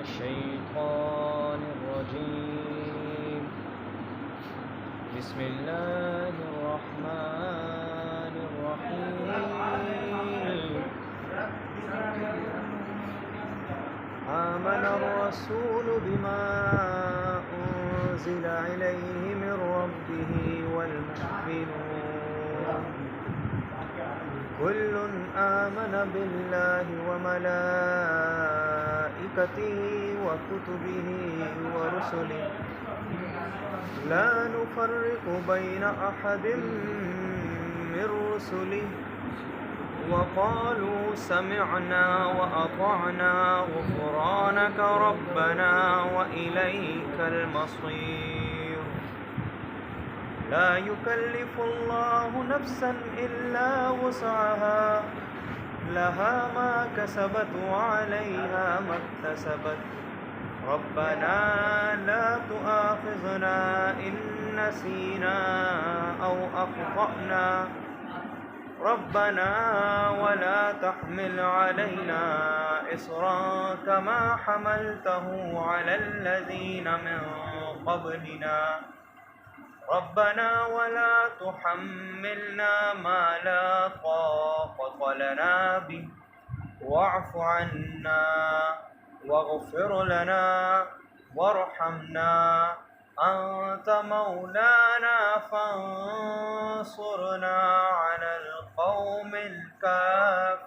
الشيطان الرجيم. بسم الله الرحمن الرحيم. آمن الرسول بما أنزل إليه من ربه والمؤمنون كل آمن بالله وملائكته وكتبه ورسله لا نفرق بين أحد من رسله وقالوا سمعنا وأطعنا غفرانك ربنا وإليك المصير. لا يكلف الله نفسا إلا وسعها لها ما كسبت وعليها ما اكتسبت ربنا لا تؤاخذنا إن نسينا أو أخطأنا ربنا ولا تحمل علينا إصرا كما حملته على الذين من قبلنا ربنا ولا تحملنا ما لا طاقة لنا به واعف عنا واغفر لنا وارحمنا أنت مولانا فانصرنا على القوم الكافرين.